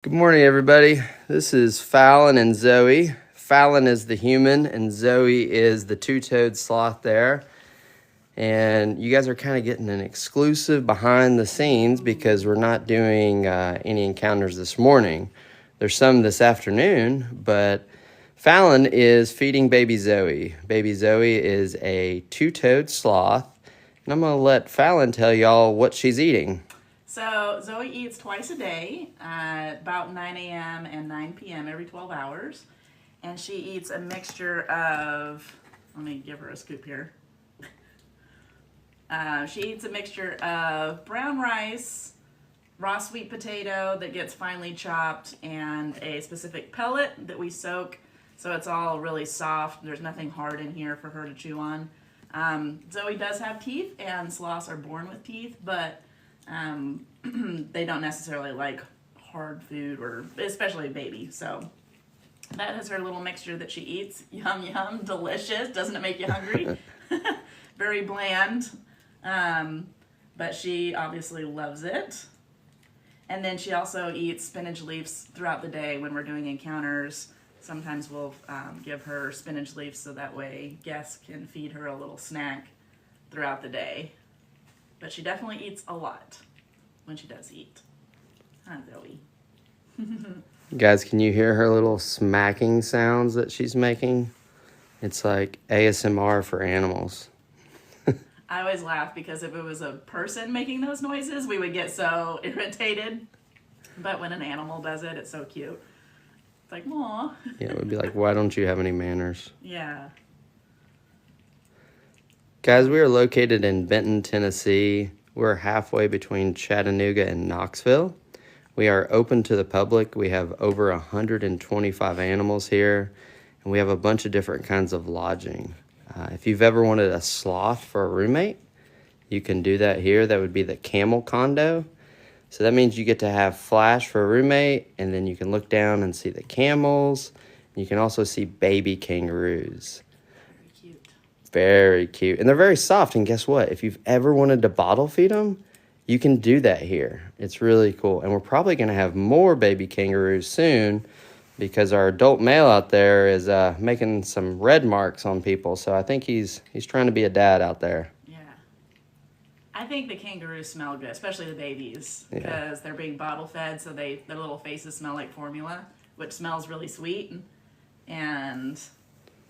Good morning, everybody. This is Fallon and Zoey. Fallon is the human, and Zoey is the two-toed sloth there. And you guys are kind of getting an exclusive behind the scenes because we're not doing any encounters this morning. There's some this afternoon, but Fallon is feeding baby Zoey. Baby Zoey is a two-toed sloth, and I'm going to let Fallon tell y'all what she's eating. So Zoey eats twice a day, about 9 a.m. and 9 p.m. every 12 hours. And she eats a mixture of, let me give her a scoop here. She eats a mixture of brown rice, raw sweet potato that gets finely chopped, and a specific pellet that we soak so it's all really soft. There's nothing hard in here for her to chew on. Zoey does have teeth, and sloths are born with teeth, but they don't necessarily like hard food, or especially a baby. So that is her little mixture that she eats. Yum, yum, delicious. Doesn't it make you hungry? Very bland. But she obviously loves it. And then she also eats spinach leaves throughout the day when we're doing encounters. Sometimes we'll give her spinach leaves so that way guests can feed her a little snack throughout the day. But she definitely eats a lot when she does eat. Huh, Zoey? Guys, can you hear her little smacking sounds that she's making? It's like ASMR for animals. I always laugh because if it was a person making those noises, we would get so irritated. But when an animal does it, it's so cute. It's like, aw. Yeah, it would be like, why don't you have any manners? Yeah. Guys, we are located in Benton, Tennessee. We're halfway between Chattanooga and Knoxville. We are open to the public. We have over 125 animals here, and we have a bunch of different kinds of lodging. If you've ever wanted a sloth for a roommate, you can do that here. That would be the camel condo. So that means you get to have Flash for a roommate, and then you can look down and see the camels. You can also see baby kangaroos. Very cute. Very cute. And they're very soft. And guess what? If you've ever wanted to bottle feed them, you can do that here. It's really cool. And we're probably going to have more baby kangaroos soon because our adult male out there is making some red marks on people. So I think he's trying to be a dad out there. Yeah. I think the kangaroos smell good, especially the babies, because they're being bottle fed, so their little faces smell like formula, which smells really sweet. And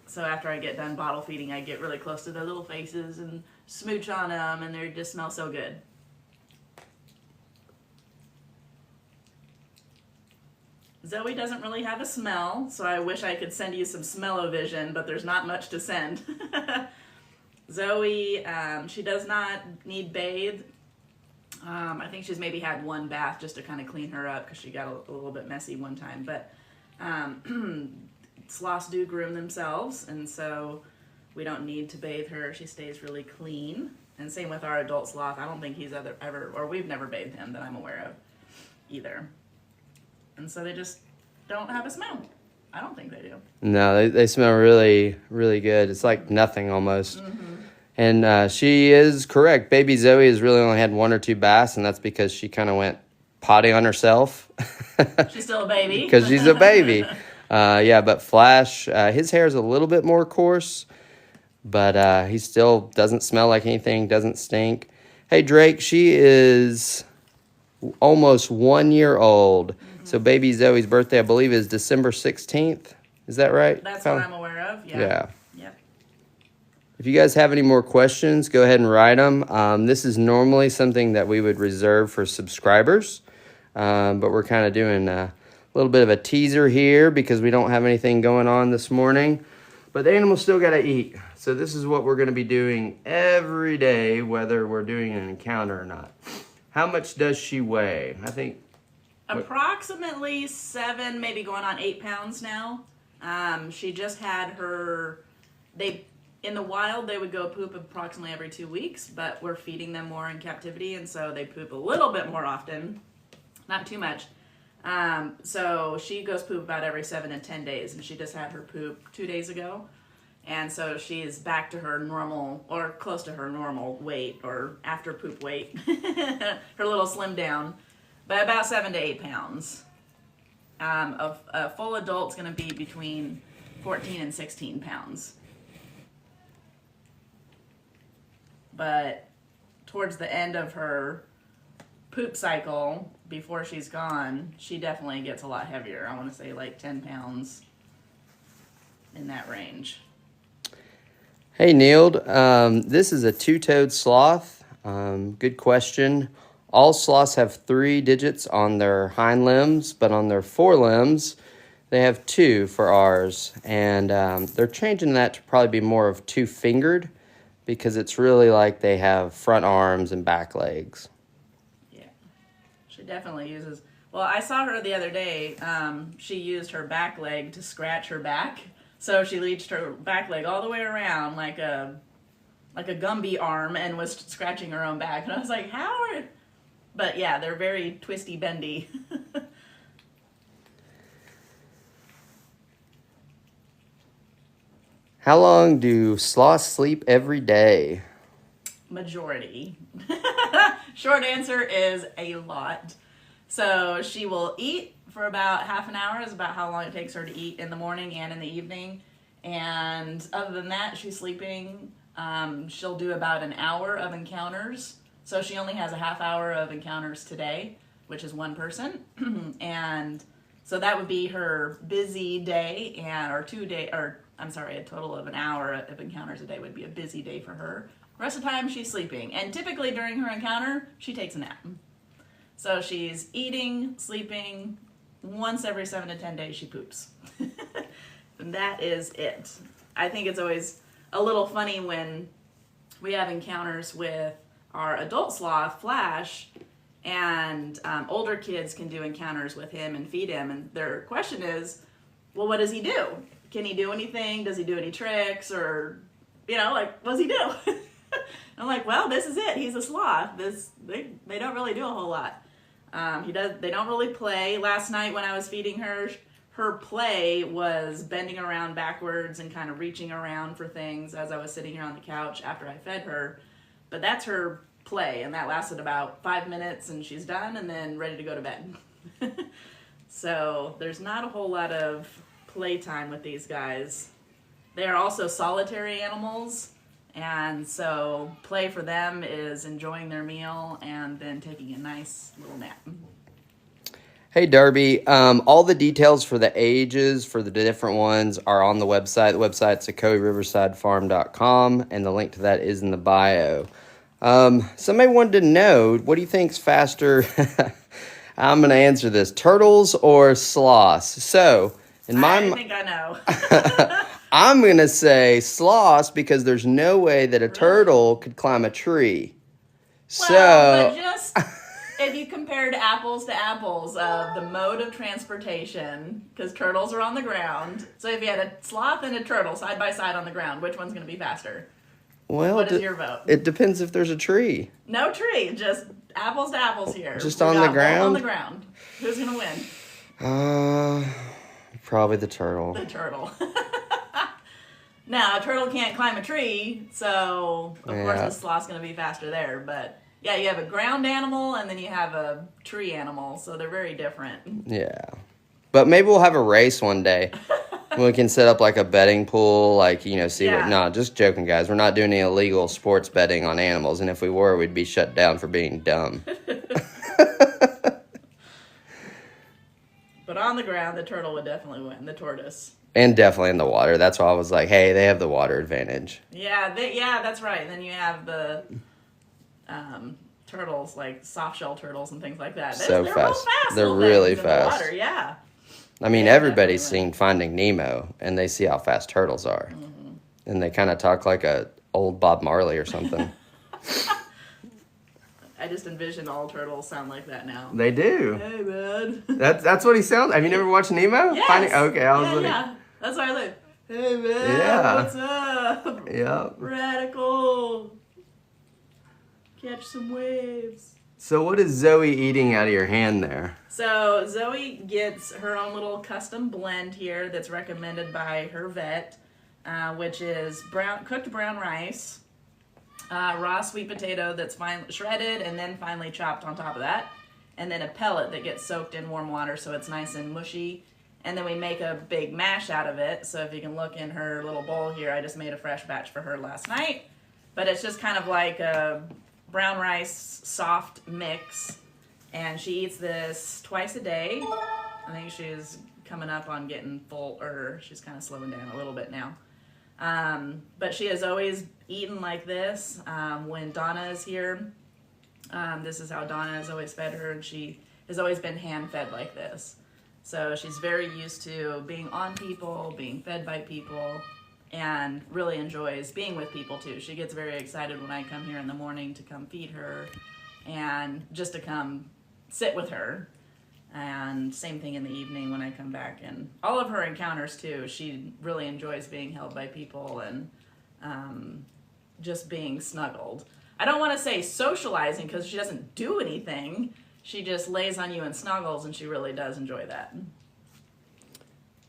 so after I get done bottle feeding, I get really close to their little faces and smooch on them, and they just smell so good. Zoey doesn't really have a smell, so I wish I could send you some smell-o-vision, but there's not much to send. Zoey, she does not need bathed. I think she's maybe had one bath just to kind of clean her up because she got a little bit messy one time. But sloths do groom themselves, and so we don't need to bathe her. She stays really clean. And same with our adult sloth. I don't think he's ever, or we've never bathed him that I'm aware of either. And so they just don't have a smell. I don't think they do. No, they smell really, really good. It's like nothing almost. Mm-hmm. And she is correct. Baby Zoey has really only had one or two baths, and that's because she kind of went potty on herself. She's still a baby. Because she's a baby. Yeah, but Flash, his hair is a little bit more coarse, but he still doesn't smell like anything, doesn't stink. Hey, Drake, she is almost 1 year old. Mm-hmm. So baby Zoey's birthday, I believe, is December 16th. Is that right? That's what I'm aware of, yeah. Yeah. Yep. If you guys have any more questions, go ahead and write them. This is normally something that we would reserve for subscribers, but we're kind of doing a little bit of a teaser here because we don't have anything going on this morning. But the animals still got to eat. So this is what we're going to be doing every day, whether we're doing an encounter or not. How much does she weigh? I think approximately 7, maybe going on 8 pounds now. She just had her, in the wild, they would go poop approximately every 2 weeks, but we're feeding them more in captivity, and so they poop a little bit more often, not too much. So she goes poop about every 7 to 10 days, and she just had her poop 2 days ago. And so she is back to her normal, or close to her normal weight, or after poop weight, her little slim down, by about 7 to 8 pounds. A full adult's going to be between 14 and 16 pounds. But towards the end of her poop cycle, before she's gone, she definitely gets a lot heavier. I want to say like 10 pounds in that range. Hey, Neil. This is a two-toed sloth. Good question. All sloths have 3 digits on their hind limbs, but on their forelimbs, they have 2 for ours. And they're changing that to probably be more of 2-fingered because it's really like they have front arms and back legs. Yeah, she definitely uses... Well, I saw her the other day. She used her back leg to scratch her back. So she reached her back leg all the way around like a Gumby arm and was scratching her own back. And I was like, how are... But yeah, they're very twisty, bendy. How long do sloths sleep every day? Majority. Short answer is a lot. So she will eat for about half an hour, is about how long it takes her to eat in the morning and in the evening. And other than that, she's sleeping. She'll do about an hour of encounters. So she only has a half hour of encounters today, which is one person. And so that would be her busy day, a total of an hour of encounters a day would be a busy day for her. The rest of the time she's sleeping. And typically during her encounter, she takes a nap. So she's eating, sleeping. Once every 7 to 10 days she poops. And that is it. I think it's always a little funny when we have encounters with our adult sloth, Flash, and older kids can do encounters with him and feed him. And their question is, well, what does he do? Can he do anything? Does he do any tricks? Or, what does he do? I'm like, well, this is it. He's a sloth. They don't really do a whole lot. They don't really play. Last night when I was feeding her play was bending around backwards and kind of reaching around for things as I was sitting here on the couch after I fed her. But that's her play, and that lasted about 5 minutes, and she's done and then ready to go to bed. So there's not a whole lot of playtime with these guys. They are also solitary animals, and so play for them is enjoying their meal and then taking a nice little nap. Hey, Darby. All the details for the ages for the different ones are on the website. The website's riversidefarm.com, and the link to that is in the bio. Somebody wanted to know, what do you think's faster? I'm going to answer this. Turtles or sloths? So, I think I know. I'm going to say sloths because there's no way that a turtle could climb a tree. Well, but just if you compared apples to apples of the mode of transportation, because turtles are on the ground. So if you had a sloth and a turtle side by side on the ground, which one's going to be faster? Well, what is your vote? It depends if there's a tree. No tree, just apples to apples here. Just on the ground? On the ground. Who's going to win? Probably the turtle. The turtle. Now, a turtle can't climb a tree, so of course the sloth's going to be faster there. But yeah, you have a ground animal and then you have a tree animal, so they're very different. Yeah. But maybe we'll have a race one day. We can set up like a betting pool, No, just joking, guys. We're not doing any illegal sports betting on animals, and if we were, we'd be shut down for being dumb. But on the ground, the turtle would definitely win, the tortoise. And definitely in the water. That's why I was like, hey, they have the water advantage. Yeah, that's right. And then you have the turtles, like soft-shell turtles and things like that. They're fast. real fast. They're really fast. In the water, yeah. I mean, everybody's seen Finding Nemo, and they see how fast turtles are. Mm-hmm. And they kind of talk like a old Bob Marley or something. I just envision all turtles sound like that now. They do. Hey, man. That's what he sounds. Have you never watched Nemo? Yes. Okay, I was looking. Yeah. That's why I was like, hey, man, what's up? Yeah. Radical. Catch some waves. So what is Zoey eating out of your hand there? So Zoey gets her own little custom blend here that's recommended by her vet, which is cooked brown rice, raw sweet potato that's shredded and then finely chopped on top of that, and then a pellet that gets soaked in warm water so it's nice and mushy. And then we make a big mash out of it. So if you can look in her little bowl here, I just made a fresh batch for her last night. But it's just kind of like a brown rice soft mix. And she eats this twice a day. I think she's coming up on getting full, or she's kind of slowing down a little bit now. But she has always eaten like this. When Donna is here, this is how Donna has always fed her, and she has always been hand-fed like this. So she's very used to being on people, being fed by people, and really enjoys being with people too. She gets very excited when I come here in the morning to come feed her and just to come sit with her. And same thing in the evening when I come back. And all of her encounters too, she really enjoys being held by people and just being snuggled. I don't want to say socializing because she doesn't do anything. She just lays on you and snuggles, and she really does enjoy that.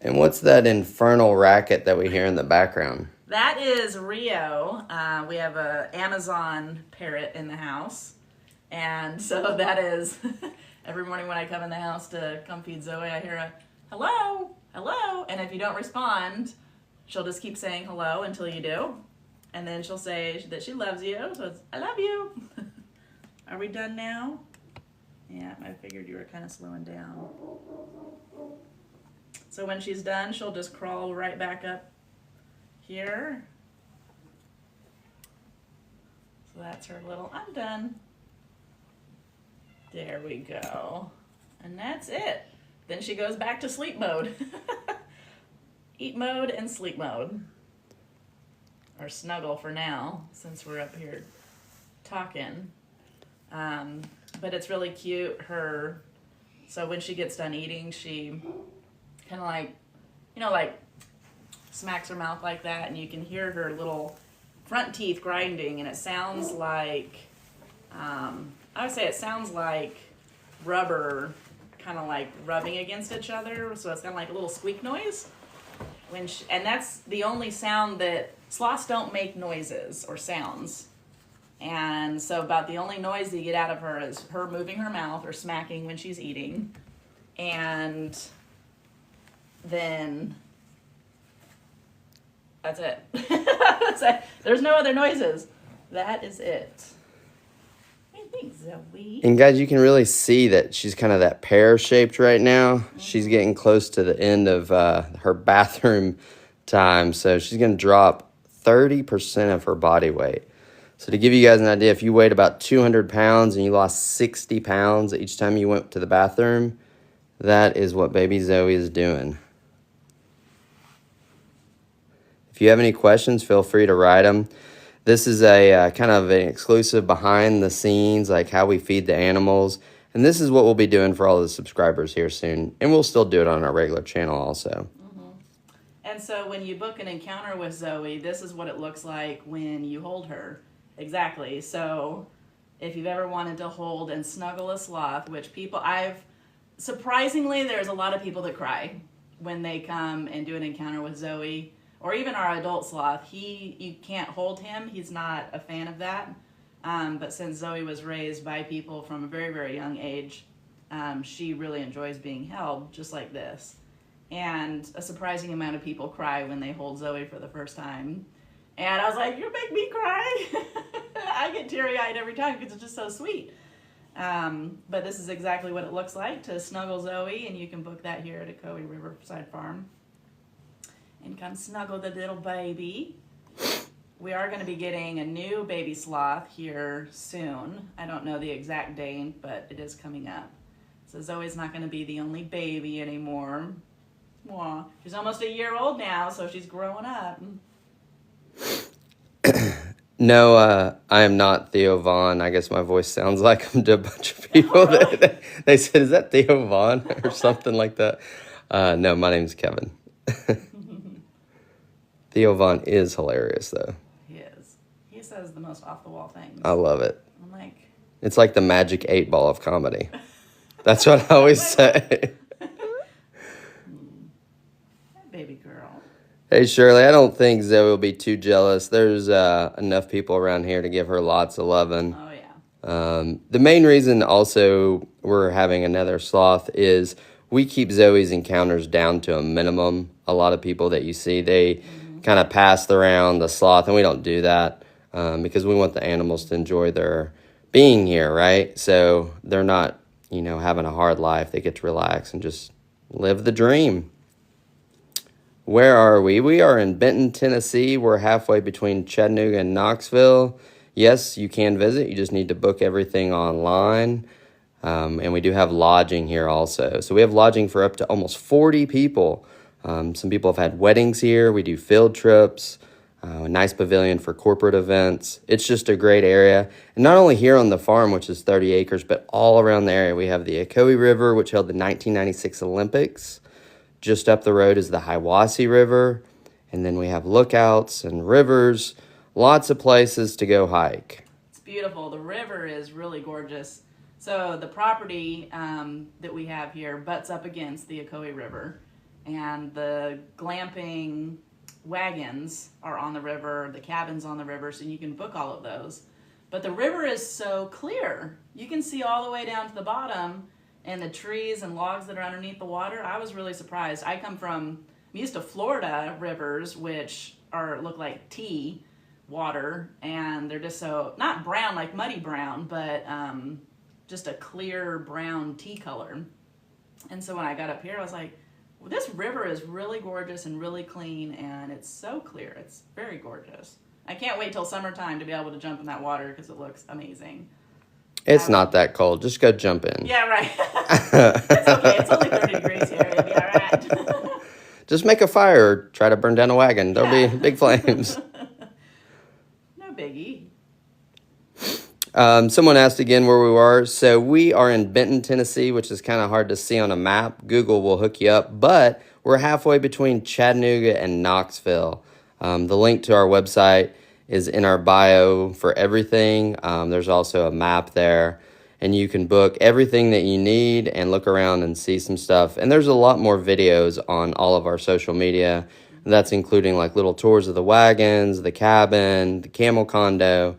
And what's that infernal racket that we hear in the background? That is Rio. We have an Amazon parrot in the house. And so that is, every morning when I come in the house to come feed Zoey, I hear a, hello, hello. And if you don't respond, she'll just keep saying hello until you do. And then she'll say that she loves you. So it's, I love you. Are we done now? Yeah, I figured you were kind of slowing down. So when she's done, she'll just crawl right back up here. So that's her little, I'm done. There we go. And that's it. Then she goes back to sleep mode. Eat mode and sleep mode. Or snuggle for now, since we're up here talking. But it's really cute. So when she gets done eating, she kind of like, like smacks her mouth like that, and you can hear her little front teeth grinding, and it sounds like, I would say it sounds like rubber kind of like rubbing against each other, so it's kind of like a little squeak noise. And that's the only sound that, sloths don't make noises or sounds. And so about the only noise that you get out of her is her moving her mouth or smacking when she's eating. And then that's it. That's it. There's no other noises. That is it. What do you think, Zoey? And guys, you can really see that she's kind of that pear-shaped right now. Mm-hmm. She's getting close to the end of her bathroom time. So she's going to drop 30% of her body weight. So to give you guys an idea, if you weighed about 200 pounds and you lost 60 pounds each time you went to the bathroom, that is what baby Zoey is doing. If you have any questions, feel free to write them. This is a kind of an exclusive behind the scenes, like how we feed the animals. And this is what we'll be doing for all the subscribers here soon. And we'll still do it on our regular channel also. Mm-hmm. And so when you book an encounter with Zoey, this is what it looks like when you hold her. Exactly. So if you've ever wanted to hold and snuggle a sloth, which surprisingly, there's a lot of people that cry when they come and do an encounter with Zoey, or even our adult sloth. You can't hold him. He's not a fan of that. But since Zoey was raised by people from a very, very young age, she really enjoys being held just like this. And a surprising amount of people cry when they hold Zoey for the first time. And I was like, you make me cry. I get teary-eyed every time because it's just so sweet. But this is exactly what it looks like to snuggle Zoey, and you can book that here at Ocoee Riverside Farm. And come snuggle the little baby. We are going to be getting a new baby sloth here soon. I don't know the exact date, but it is coming up. So Zoey's not going to be the only baby anymore. Aw, she's almost a year old now, so she's growing up. No, I am not Theo Vaughn. I guess my voice sounds like him to a bunch of people. Right. They said, is that Theo Vaughn or something like that? No, my name's Kevin. Theo Vaughn is hilarious, though. He is. He says the most off-the-wall things. I love it. I'm like... It's like the magic 8-ball of comedy. That's what I always say. Baby girl. Hey, Shirley, I don't think Zoey will be too jealous. There's enough people around here to give her lots of loving. Oh, yeah. The main reason also we're having another sloth is we keep Zoe's encounters down to a minimum. A lot of people that you see, they kind of pass around the sloth, and we don't do that because we want the animals to enjoy their being here, right? So they're not, having a hard life. They get to relax and just live the dream. Where are we? We are in Benton, Tennessee. We're halfway between Chattanooga and Knoxville. Yes, you can visit. You just need to book everything online. And we do have lodging here also. So we have lodging for up to almost 40 people. Some people have had weddings here. We do field trips, a nice pavilion for corporate events. It's just a great area. And not only here on the farm, which is 30 acres, but all around the area. We have the Ocoee River, which held the 1996 Olympics. Just up the road is the Hiwassee River. And then we have lookouts and rivers. Lots of places to go hike. It's beautiful. The river is really gorgeous. So the property that we have here butts up against the Ocoee River, and the glamping wagons are on the river, the cabins on the river, so you can book all of those. But the river is so clear. You can see all the way down to the bottom, and the trees and logs that are underneath the water. I was really surprised. I'm used to Florida rivers, which look like tea water, and they're just so, not brown, like muddy brown, but just a clear brown tea color. And so when I got up here, I was like, well, this river is really gorgeous and really clean, and it's so clear. It's very gorgeous. I can't wait till summertime to be able to jump in that water because it looks amazing. It's not that cold. Just go jump in. Yeah, right. It's okay. It's only 30 degrees here. It'll be all right. Just make a fire or try to burn down a wagon. There'll be big flames. No biggie. Someone asked again where we were. So we are in Benton, Tennessee, which is kind of hard to see on a map. Google will hook you up. But we're halfway between Chattanooga and Knoxville. The link to our website is in our bio for everything. There's also a map there. And you can book everything that you need and look around and see some stuff. And there's a lot more videos on all of our social media. That's including like little tours of the wagons, the cabin, the camel condo.